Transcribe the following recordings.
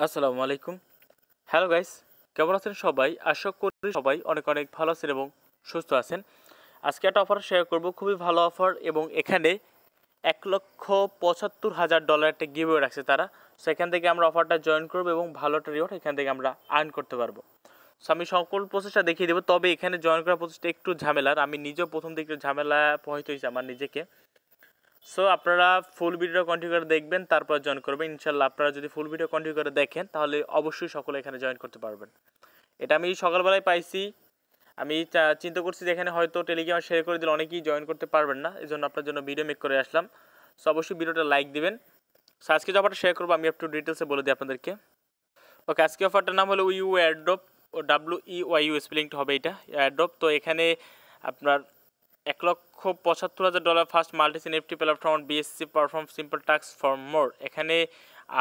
আসসালামু আলাইকুম। Hello guys, কেমন আছেন সবাই? আশা করি সবাই অনেক অনেক ভালো আছেন এবং সুস্থ আছেন। আজকে একটা অফার শেয়ার করব, খুবই ভালো অফার এবং এখানে $1,75,000 একটা গিভওয়ে রাখছে তারা। সো এখান থেকে আমরা অফারটা জয়েন করব এবং ভালো একটা রিওয়ার্ড এখান থেকে আমরা আর্ন করতে পারবো। সো আমি সকল প্রসেসটা দেখিয়ে দেবো, তবে এখানে জয়েন করার প্রসেসটা একটু ঝামেলার। আমি নিজেও প্রথম দিকে ঝামেলা পোহাইতে হয়েছে আমার নিজেকে। সো আপনারা ফুল ভিডিও কন্টিনিউ করে দেখবেন, তারপর জয়েন করবেন ইনশাল্লাহ। আপনারা যদি ফুল ভিডিও কন্টিনিউ করে দেখেন তাহলে অবশ্যই সকলে এখানে জয়েন করতে পারবেন। এটা আমি সকালবেলায় পাইছি। আমি চিন্তা করছি যে এখানে হয়তো টেলিগ্রামে শেয়ার করে দিলে অনেকেই জয়েন করতে পারবেন না, এই জন্য আপনার জন্য ভিডিও মেক করে আসলাম। সো অবশ্যই ভিডিওটা লাইক দিবেন। সো আজকে যে অফারটা শেয়ার করবো আমি একটু ডিটেলসে বলে দিই আপনাদেরকে। ওকে, আজকে অফারটার নাম হলো ইউ এয়ারড্রপ, ও WEYU স্পেলিংটা হবে এটা এয়ারড্রপ। তো এখানে আপনার $1,75,000 first multichain NFT platform BSC perform simple task for more. এখানে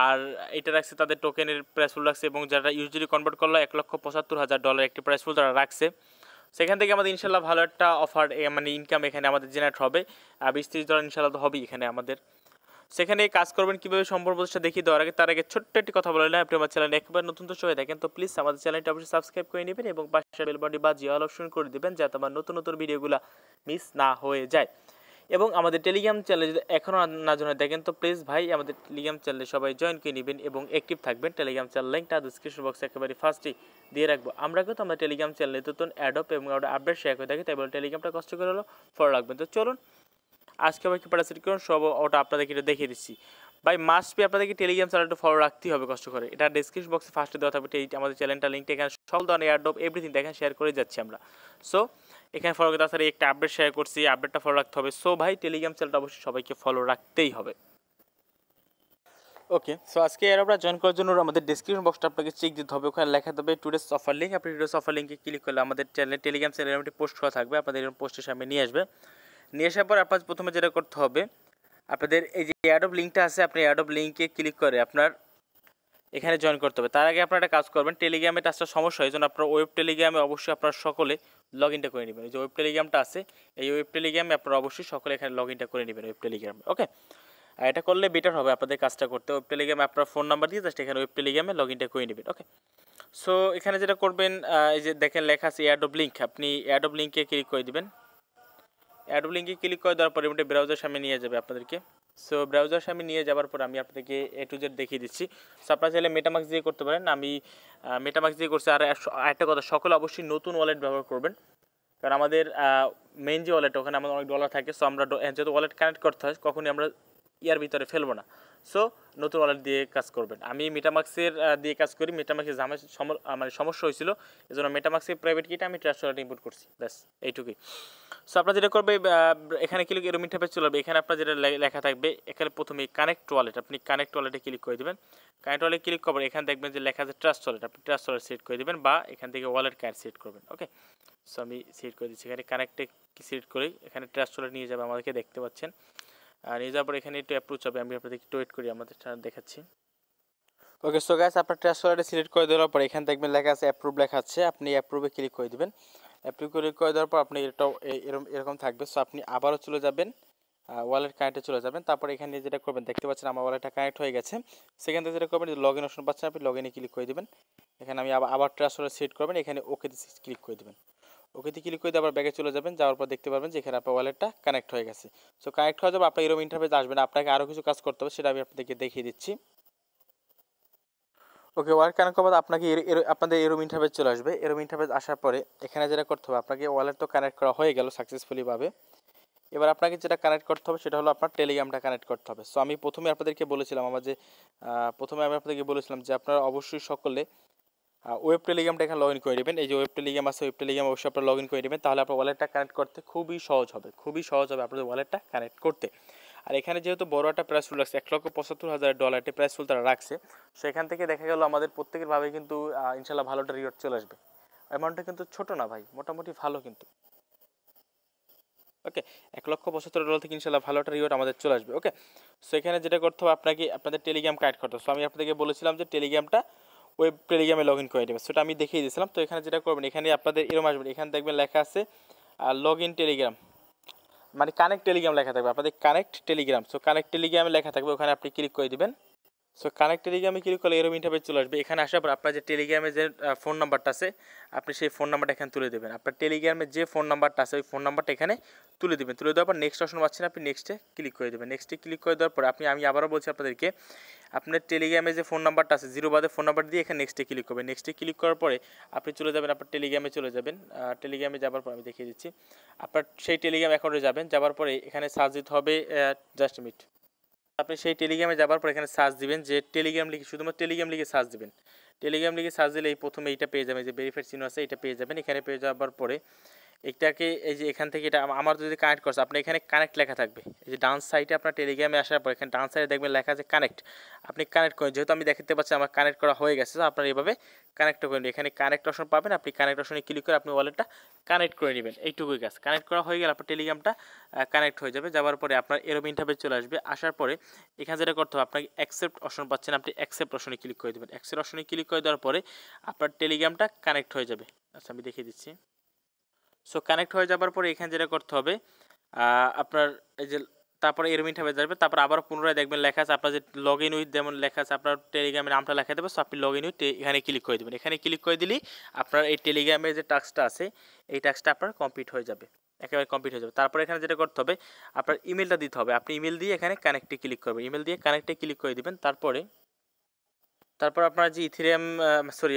আর এটা রাখছে তাদের টোকেনের প্রাইসফুল রাখছে, এবং যারা ইউজুয়ালি কনভার্ট করলো $1,75,000 একটি প্রাইসফুল তারা রাখছে। সেখান থেকে আমাদের ইনশাল্লাহ ভালো একটা অফার মানে ইনকাম এখানে আমাদের জেনারেট হবে। $20-30 ইনশাল্লাহ তো হবেই এখানে আমাদের। সেখানে কাজ করবেন কীভাবে সম্পূর্ণ প্রচেষ্টা দেখিয়ে দেওয়ার আগে তার আগে ছোট্ট একটি কথা বলে নিলাম, আপনি আমার চ্যানেল একবার নতুন তো হয়ে থাকেন তো প্লিজ আমাদের চ্যানেলটা অবশ্যই সাবস্ক্রাইব করে নেবেন এবং পাশে বেল বাটনটি বাজিয়ে অল অপশন করে দেবেন, যাতে আমার নতুন নতুন ভিডিওগুলো মিস না হয়ে যায়। এবং আমাদের টেলিগ্রাম চ্যানেলে যদি এখনও না জয়েন দেখেন তো প্লিজ ভাই আমাদের টেলিগ্রাম চ্যানেলে সবাই জয়েন করে নেবেন এবং অ্যাক্টিভ থাকবেন। টেলিগ্রাম চ্যানেল লিঙ্কটা ডিসক্রিপশন বক্সে একেবারে ফার্স্টেই দিয়ে রাখবো। আমরা কিন্তু আমাদের টেলিগ্রাম চ্যানেলে নতুন অ্যাডপ এবং আপডেট শেয়ার করে থাকি, তাই বলে টেলিগ্রামটা কষ্ট করে হলো ফলো রাখবেন। তো চলুন আজকে আবার কি প্যারাসিট করুন সব ওটা আপনাদেরকে এটা দেখিয়ে দিচ্ছি। ভাই মাস্ট বি আপনাদেরকে টেলিগ্রাম চ্যানেলটা ফলো রাখতেই হবে কষ্ট করে। এটা ডিসক্রিপশন বক্সে ফার্স্টে দেওয়া থাকবে আমাদের চ্যানেলটা লিঙ্কটা, এখানে সব ধরনের এয়ারড্রপ এভরিথিং দেখেন শেয়ার করে যাচ্ছি আমরা। সো এখানে ফলো করতে তাছাড়া একটা আপডেট শেয়ার করছি, আপডেটটা ফলো রাখতে হবে। সো ভাই টেলিগ্রাম চ্যানেলটা অবশ্যই সবাইকে ফলো রাখতেই হবে। ওকে, সো আজকে এয়ারড্রপটা জয়েন করার জন্য আমাদের ডিসক্রিপশন বক্সটা আপনাকে চেক দিতে হবে, ওখানে লেখা দেবে টুডেস অফার লিঙ্ক। আপনি টুডেস অফার লিঙ্কে ক্লিক করলে আমাদের চ্যানেলে টেলিগ্রাম চ্যানেলে একটি পোস্ট করা থাকবে, আপনাদের এরকম পোস্টের সামনে নিয়ে আসবে। নিয়ে আসার পর আপনার প্রথমে যেটা করতে হবে, আপনাদের এই যে এয়ারড্রপ লিঙ্কটা আছে, আপনি এয়ারড্রপ লিঙ্কে ক্লিক করে আপনার এখানে জয়েন করতে হবে। তার আগে আপনারা একটা কাজ করবেন, টেলিগ্রামে টাচটা সমস্যা, এই জন্য আপনার ওয়েব টেলিগ্রামে অবশ্যই আপনারা সকলে লগ ইনটা করে নেবেন। এই যে ওয়েব টেলিগ্রামটা আছে, এই ওয়েব টেলিগ্রামে আপনারা অবশ্যই সকলে এখানে লগ ইনটা করে নেবেন ওয়েব টেলিগ্রামে। ওকে, আর এটা করলে বেটার হবে আপনাদের কাজটা করতে। ওয়েব টেলিগ্রামে আপনার ফোন নাম্বার দিয়ে জাস্ট এখানে ওয়েব টেলিগ্রামে লগ ইনটা করে নেবেন। ওকে, সো এখানে যেটা করবেন, এই যে দেখেন লেখা আছে এয়ারড্রপ লিঙ্ক, আপনি এয়ারড্রপ লিঙ্কে ক্লিক করে দেবেন। এয়ারড্রপ লিঙ্কে ক্লিক করে দেওয়ার পরে এটা ব্রাউজার সামনে নিয়ে যাবে আপনাদেরকে। সো ব্রাউজার সামনে নিয়ে যাওয়ার পর আমি আপনাদেরকে A to Z দেখিয়ে দিচ্ছি। সো আপনারা চাইলে মেটামাক্স দিয়ে করতে পারেন, আমি মেটামাক্স দিয়ে করছি। আর একটা কথা, সকলে অবশ্যই নতুন ওয়ালেট ব্যবহার করবেন, কারণ আমাদের মেইন যে ওয়ালেট ওখানে আমাদের অনেক ডলার থাকে। সো আমরা যেহেতু ওয়ালেট কানেক্ট করতে হয় কখনই আমরা ইয়ার ভিতরে ফেলবো না। সো নতুন ওয়ালেট দিয়ে কাজ করবেন। আমি মেটামাক্সের দিয়ে কাজ করি, মেটামাক্সের মানে সমস্যা হয়েছিল, এই জন্য মেটামাক্সের প্রাইভেট কিটা আমি ট্রাস্ট ওয়ালেট ইম্পোর্ট করছি, ব্যাস এইটুকুই। সো আপনার যেটা করবে, এখানে ক্লিক এরকম ইন্টারফেস চলে যাবে। এখানে আপনার যেটা লেখা থাকবে, এখানে প্রথমে কানেক্ট ওয়ালেট, আপনি কানেক্ট ওয়ালেটে ক্লিক করে দেবেন। কানেক্ট ওয়ালেট ক্লিক করবেন, এখানে দেখবেন যে লেখা আছে ট্রাস্ট ওয়ালেট, আপনি ট্রাস্ট ওয়ালেট সিলেক্ট করে দেবেন বা এখান থেকে ওয়ালেট কার্ড সিলেক্ট করবেন। ওকে, সো আমি সিলেক্ট করে দিচ্ছি, এখানে কানেক্টে সিলেক্ট করি, এখানে ট্রাস্ট ওয়ালেট নিয়ে যাবে আমাদেরকে, দেখতে পাচ্ছেন। আর নিয়ে যাওয়ার পর এখানে একটু অ্যাপ্রোচ হবে, আমি আপনাদেরকে একটু ওয়েট করি, আমাদের দেখাচ্ছি। ওকে, সো গাইস আপনার ট্রাস্ট ওয়ালেটে সিলেক্ট করে দেওয়ার পর এখানে দেখবেন লেখা আছে অ্যাপ্রুভ লেখা আছে, আপনি অ্যাপ্রুভে ক্লিক করে দেবেন। অ্যাপ্রুভ ক্লিক করে দেওয়ার পর আপনি এটাও এরকম থাকবে। সো আপনি আবারও চলে যাবেন ওয়ালেট কানেক্টে চলে যাবেন। তারপর এখানে যেটা করবেন, দেখতে পাচ্ছেন আমার ওয়ালেটটা কানেক্ট হয়ে গেছে। সেখান থেকে যেটা করবেন, লগ ইন অপশন পাচ্ছেন, আপনি লগ ইনে ক্লিক করে দেবেন। এখানে আমি আবার ট্রাস্ট ওয়ালেট সিলেক্ট করবেন, এখানে ওকেতে ক্লিক করে দেবেন। ওকেতে ক্লিক করে দিয়ে আবার ব্যাগে চলে যাবেন, যাওয়ার পর দেখতে পারবেন যে এখানে আপনার ওয়ালেটটা কানেক্ট হয়ে গেছে। সো কানেক্ট হয়ে যাবে, আপনার এরকম ইন্টারফেস আসবে না, আপনাকে আরও কিছু কাজ করতে হবে, সেটা আমি আপনাদেরকে দেখিয়ে দিচ্ছি। ওকে, ওয়ালেট কানেক্ট করবার আপনাকে আপনাদের এরম ইন্টারফেস চলে আসবে। এরম ইন্টারফেস আসার পরে এখানে যেটা করতে হবে, আপনাকে ওয়ালেট তো কানেক্ট করা হয়ে গেল সাকসেসফুলিভাবে। এবার আপনাকে যেটা কানেক্ট করতে হবে সেটা হলো আপনার টেলিগ্রামটা কানেক্ট করতে হবে। সো আমি প্রথমে আপনাদেরকে বলেছিলাম আপনাদেরকে বলেছিলাম যে আপনারা অবশ্যই সকলে ওয়েব টেলিগ্রামটা এখানে লগ ইন করে দেবেন। এই যে ওয়েব টেলিগ্রাম আছে, ওয়েব টেলিগ্রাম অবশ্যই আপনারা লগ ইন করে দেবেন, তাহলে আপনার ওয়ালেটটা কানেক্ট করতে খুবই সহজ হবে আপনাদের ওয়ালেটটা কানেক্ট করতে। আর এখানে যেহেতু বড় একটা প্রাইসফুল রাখছে, $1,75,000 একটা প্রাইসফুল তারা রাখছে, সেখান থেকে দেখা গেল আমাদের প্রত্যেকের ভাবে কিন্তু ইনশাল্লাহ ভালো একটা রিওয়ার্ড চলে আসবে। অ্যামাউন্টটা কিন্তু ছোটো না ভাই, মোটামুটি ভালো কিন্তু। ওকে, $1,75,000 থেকে ইনশাল্লাহ ভালো একটা রিওয়ার্ড আমাদের চলে আসবে। ওকে, সো এখানে যেটা করতে হবে, আপনাদের টেলিগ্রাম কানেক্ট করতে হবে। সো আমি আপনাদেরকে বলেছিলাম যে টেলিগ্রামটা ওয়েব টেলিগ্রামে লগ ইন করে দেবে, সেটা আমি দেখিয়ে দিয়েছিলাম। তো এখানে যেটা করবেন, এখানে আপনাদের এরকম আসবেন, এখানে দেখবেন লেখা আছে লগ ইন টেলিগ্রাম, মানে কানেক্ট টেলিগ্রাম লেখা থাকবে, আপনাদের কানেক্ট টেলিগ্রাম। সো কানেক্ট টেলিগ্রামে লেখা থাকবে, ওখানে আপনি ক্লিক করে দেবেন। সো কানেক্ট টেলিগ্রামে ক্লিক করলে এরকম ইন্টারফেস চলে আসবে। এখানে আসার পর আপনার যে টেলিগ্রামে যে ফোন নাম্বারটা আছে আপনি সেই ফোন নাম্বারটা এখানে তুলে দেবেন। আপনার টেলিগ্রামে যে ফোন নাম্বারটা আছে ওই ফোন নাম্বারটা এখানে তুলে দেবেন। তুলে দেওয়ার পর নেক্সট অপশন পাচ্ছেন, আপনি নেক্সটে ক্লিক করে দেবেন। নেক্সটে ক্লিক করে দেওয়ার পর আমি আবারও বলছি আপনাদেরকে, আপনার টেলিগ্রামে যে ফোন নাম্বারটা আছে জিরো বাদে ফোন নাম্বার দিয়ে এখানে নেক্সটে ক্লিক করবেন। নেক্সটে ক্লিক করার পরে আপনি চলে যাবেন আপনার টেলিগ্রামে চলে যাবেন। টেলিগ্রামে যাওয়ার পর আমি দেখিয়ে দিচ্ছি, আপনার সেই টেলিগ্রাম অ্যাকাউন্টে যাবেন। যাওয়ার পরে এখানে সার্চ দিতে হবে, জাস্ট মিনিট, আপনি সেই টেলিগ্রামে যাওয়ার পর এখানে সার্চ দিবেন যে টেলিগ্রাম লিখে, শুধুমাত্র টেলিগ্রাম লিখে সার্চ দিবেন। টেলিগ্রাম লিখে সার্চ দিলে এই প্রথমে এইটা পেয়ে যাবেন, যে ভেরিফাইড চিহ্ন আছে এটা পেয়ে যাবেন। এখানে পেয়ে যাওয়ার পরে এটাকে এই যে এখান থেকে এটা আমার যদি কানেক্ট করছে আপনার এখানে কানেক্ট লেখা থাকবে। এই যে ডান সাইডে আপনার টেলিগ্রামে আসার পর এখানে ডান সাইডে দেখবেন লেখা আছে কানেক্ট। আপনি কানেক্ট করেন, যেহেতু আমি দেখতে পাচ্ছি আমার কানেক্ট করা হয়ে গেছে, তো আপনারা এইভাবে কানেক্ট করেন। এখানে কানেক্ট অপশন পাবেন, আপনি কানেক্ট অপশনে ক্লিক করে আপনি ওয়ালেটটা কানেক্ট করে নেবেন। এইটুকুই কাজ। কানেক্ট করা হয়ে গেলে আপনার টেলিগ্রামটা কানেক্ট হয়ে যাবে। যাওয়ার পরে আপনার এরকম ইন্টারফেস চলে আসবে। আসার পরে এখানে যেটা করতে হবে, আপনাকে অ্যাকসেপ্ট অপশন পাচ্ছেন, আপনি অ্যাকসেপ্ট অপশনে ক্লিক করে দেবেন। অ্যাকসেপ্ট অপশনে ক্লিক করে দেওয়ার পরে আপনার টেলিগ্রামটা কানেক্ট হয়ে যাবে। আচ্ছা আমি দেখিয়ে দিচ্ছি। সো কানেক্ট হয়ে যাবার পরে এখানে যেটা করতে হবে, আপনার এই যে তারপরে এরকম ইন্টারফেস আসবে। তারপর আবার পুনরায় দেখবেন লেখা আছে আপনার যে লগ ইন উইথ, যেমন লেখা আছে আপনার টেলিগ্রামের নামটা লেখা দেবে। সো আপনি লগ ইন উইথ এখানে ক্লিক করে দেবেন। এখানে ক্লিক করে দিলেই আপনার এই টেলিগ্রামের যে টাস্কটা আছে এই টাস্কটা আপনার কমপ্লিট হয়ে যাবে, একেবারে কমপ্লিট হয়ে যাবে। তারপর এখানে যেটা করতে হবে, আপনার ইমেলটা দিতে হবে। আপনি ইমেল দিয়ে এখানে কানেক্টে ক্লিক করবেন। ইমেল দিয়ে কানেক্টে ক্লিক করে দিবেন। তারপর আপনার যে ইথেরিয়াম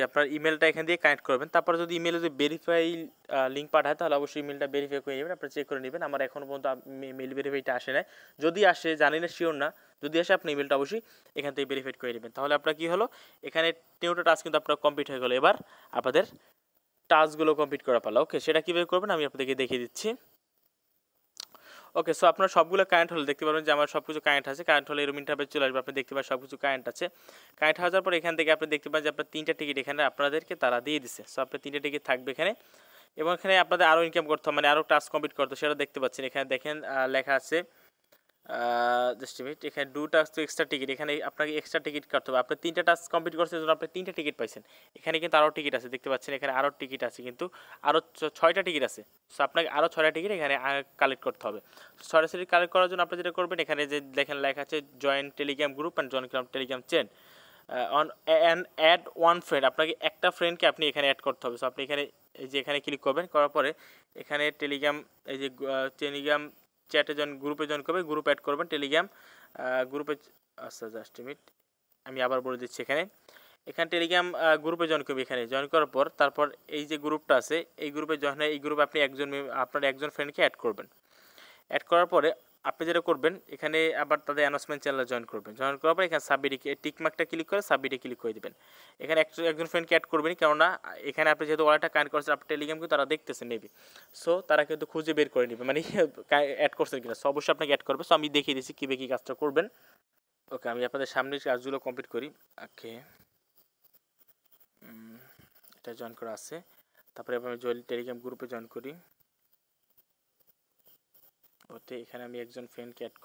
আপনার ইমেলটা এখান দিয়ে কানেক্ট করবেন। তারপর যদি ইমেলে যদি ভেরিফাই লিঙ্ক পাঠায় তাহলে অবশ্যই ইমেলটা ভেরিফাই করে নেবেন, আপনারা চেক করে নেবেন। আমার এখনও পর্যন্ত মেল ভেরিফাইটা আসে না, যদি আসে জানি না, শিওর না, যদি আসে আপনি ইমেলটা অবশ্যই এখান থেকে ভেরিফাই করে নেবেন। তাহলে আপনার কী হলো, এখানে 3টা টাস্ক কিন্তু আপনার কমপ্লিট হয়ে গেলো। এবার আপনাদের টাস্কগুলো কমপ্লিট করা পালা। ওকে, সেটা কীভাবে করবেন আমি আপনাদেরকে দেখিয়ে দিচ্ছি। ওকে, সো আপনার সবগুলো কারেন্ট হলে দেখতে পারবেন যে আমার সব কিছু কারেন্ট আছে। কারেন্ট হলে এরকম ইন্টারফেস চলে আসবে, আপনি দেখতে পাবেন সব কিছু কারেন্ট আছে। কারেন্ট হয়ে যাওয়ার পর এখান থেকে আপনি দেখতে পাবেন যে আপনার 3টা টিকিট এখানে আপনাদেরকে তারা দিয়ে দিচ্ছে। সো আপনার 3টা টিকিট থাকবে এখানে, এবং এখানে আপনাদের আরও ইনকাম করতে হবে, মানে আরও টাস্ক কমপ্লিট করতে, সেটা দেখতে পাচ্ছেন। এখানে দেখেন লেখা আছে জাস্ট মিনিট, এখানে 2 টাস্ক এক্সট্রা টিকিট, এখানে আপনাকে এক্সট্রা টিকিট কাটতে হবে। আপনি 3টা টাস্ক কমপ্লিট করছেন জন্য আপনি 3টা টিকিট পাইছেন। এখানে কিন্তু আরও টিকিট আছে, দেখতে পাচ্ছেন এখানে আরও টিকিট আছে, কিন্তু আরও 6টা টিকিট আছে। সো আপনাকে আরও 6টা টিকিট এখানে কালেক্ট করতে হবে। 6টা টিকিট কালেক্ট করার জন্য আপনি যেটা করবেন, এখানে যে দেখেন লেখা আছে join Telegram group and join Telegram chain on and add one friend, আপনাকে একটা ফ্রেন্ডকে আপনি এখানে অ্যাড করতে হবে। সো আপনি এখানে এই যে এখানে ক্লিক করবেন, করার পরে এখানে টেলিগ্রাম এই যে টেলিগ্রাম চ্যাটে গ্রুপে জয়েন করবেন, গ্রুপ অ্যাড করবেন টেলিগ্রাম গ্রুপে। আচ্ছা জাস্ট মিনিট, আমি আবার বলে দিচ্ছি। এখানে টেলিগ্রাম গ্রুপে জয়েন করবে। এখানে জয়েন করার পর তারপর এই যে গ্রুপটা আছে এই গ্রুপে জয়েন হয়ে এই গ্রুপে আপনি আপনার একজন ফ্রেন্ডকে অ্যাড করবেন। অ্যাড করার পরে আপনি যেটা করবেন, এখানে আবার তাদের অ্যানাউন্সমেন্ট চ্যানেলে জয়েন করবেন। জয়েন করার পর এখানে সাবমিটে টিকমার্কটা ক্লিক করে সাবমিটে ক্লিক করে দেবেন। এখানে একজন ফ্রেন্ডকে অ্যাড করবেন, কেননা এখানে আপনি যেহেতু ওয়ালেটটা কানেক্ট করছেন আপনার টেলিগ্রাম কিন্তু তারা দেখতেছে মেবি, সো তারা কিন্তু খুঁজে বের করে নেবে মানে অ্যাড করছেন কিনা। সো অবশ্যই আপনাকে অ্যাড করবে। সো আমি দেখিয়ে দিচ্ছি কীভাবে কী কাজটা করবেন। ওকে, আমি আপনাদের সামনে কাজগুলো কমপ্লিট করি। ওকে, এটা জয়েন করা আছে। তারপরে আমি টেলিগ্রাম গ্রুপে জয়েন করি। ওতে এখানে আমি একজন ফ্রেন্ডকে অ্যাড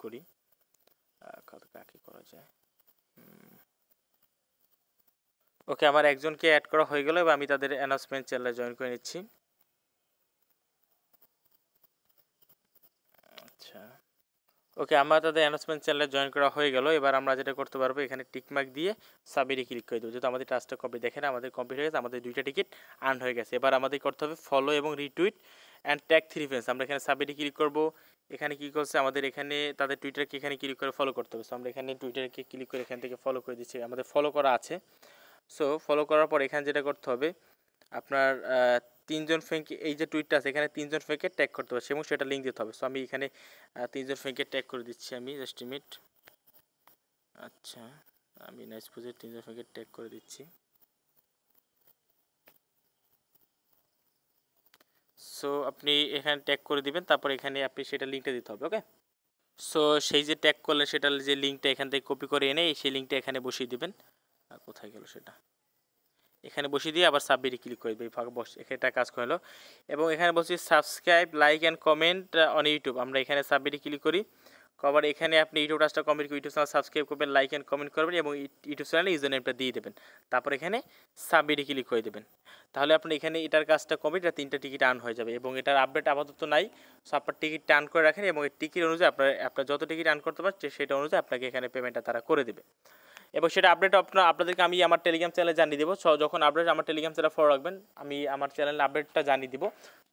করি, কাকে করা যায়। ওকে, আমার একজনকে অ্যাড করা হয়ে গেল এবং আমি তাদের অ্যানাউন্সমেন্ট চ্যানেলে জয়েন করে নিচ্ছি। আচ্ছা, ওকে, আমার তাদের অ্যানাউন্সমেন্ট চ্যানেলে জয়েন করা হয়ে গেল। এবার আমরা যেটা করতে পারবো, এখানে টিকমার্ক দিয়ে সাবমিটে ক্লিক করে দেবো। যেহেতু আমাদের টাস্কটা কমপ্লিট, দেখেন আমাদের কমপ্লিট হয়ে গেছে, আমাদের 2টা টিকিট আর্ন হয়ে গেছে। এবার আমাদের করতে হবে ফলো এবং রিটুইট অ্যান্ড ট্যাগ 3 ফ্রেন্ডস। আমরা এখানে সাবমিটে ক্লিক করবো। এখানে কী করছে, আমাদের এখানে তাদের টুইটারকে এখানে ক্লিক করে ফলো করতে হবে। সো আমরা এখানে টুইটারকে ক্লিক করে এখান থেকে ফলো করে দিচ্ছি, আমাদের ফলো করা আছে। সো ফলো করার পর এখানে যেটা করতে হবে, আপনার 3জন ফ্রেন্ডকে, এই যে টুইটটা আছে এখানে 3জন ফ্রেন্ডকে ট্যাগ করতে হবে এবং সেটা লিঙ্ক দিতে হবে। সো আমি এখানে 3জন ফ্রেন্ডকে ট্যাগ করে দিচ্ছি, আমি জাস্ট মিনিট। আচ্ছা, আমি নাইস পুজে 3জন ফ্রেন্ডকে ট্যাগ করে দিচ্ছি। সো আপনি এখানে ট্যাগ করে দিবেন, তারপর এখানে আপনি সেটা লিঙ্কটা দিতে হবে। ওকে, সো সেই যে ট্যাগ করলেন সেটার যে লিঙ্কটা এখান থেকে কপি করে এনে সেই লিঙ্কটা এখানে বসিয়ে দিবেন। কোথায় গেল সেটা, এখানে বসিয়ে দিয়ে আবার সাবমিটে ক্লিক করে দেবে। এটা কাজ করলো। এবং এখানে বলছি subscribe, like and comment on YouTube. আমরা এখানে সাবমিটে ক্লিক করি। আবার এখানে আপনি ইউটিউব টাচটা কমপ্লিট করে ইউটিউব চ্যানেল সাবস্ক্রাইব করবেন, লাইক অ্যান্ড কমেন্ট করবেন এবং ইউটিউব চ্যানেলে ইউজার নেমটা দিয়ে দেবেন। তারপর এখানে সাবমিটে ক্লিক করে দেবেন। তাহলে আপনি এখানে এটার কাজটা কমপ্লিট, 3টা টিকিট আর্ন হয়ে যাবে এবং এটার আপডেট আপাতত নাই। সো আপনার টিকিট আর্ন করে রাখেন এবং এই টিকিট অনুযায়ী আপনার যত টিকিট আর্ন করতে পারছে সেটা অনুযায়ী আপনাকে এখানে পেমেন্টটা তারা করে দেবে। এবং সেটা আপডেট আপনাদেরকে আমি আমার টেলিগ্রাম চ্যানেলে জানিয়ে দেবো। যখন আপডেট আমার টেলিগ্রাম চ্যানেলে ফলো রাখবেন, আমি আমার চ্যানেলে আপডেটটা জানিয়ে দিব।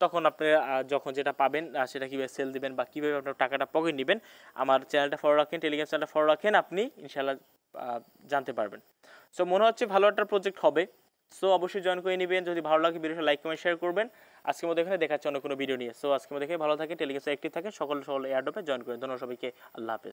তখন আপনি যখন যেটা পাবেন সেটা কীভাবে সেল দেবেন বা কীভাবে আপনার টাকাটা পকেট নেবেন, আমার চ্যানেলটা ফলো রাখেন, টেলিগ্রাম চ্যানেলটা ফলো রাখেন, আপনি ইনশাল্লাহ জানতে পারবেন। সো মনে হচ্ছে ভালো একটা প্রজেক্ট হবে। সো অবশ্যই জয়েন করে নেবেন। যদি ভালো লাগে ভিডিওটা লাইক কমেন্ট শেয়ার করবেন। আজকের মধ্যে এখানে দেখাচ্ছে অন্য কোনো ভিডিও নিয়ে। সো আজকের মধ্যে ভালো থাকেন, টেলিগ্রামে অ্যাক্টিভ থাকেন, সকল এয়ারড্রপে জয়েন করেন। ধন্যবাদ সবাইকে, আল্লাহ হাফেজ।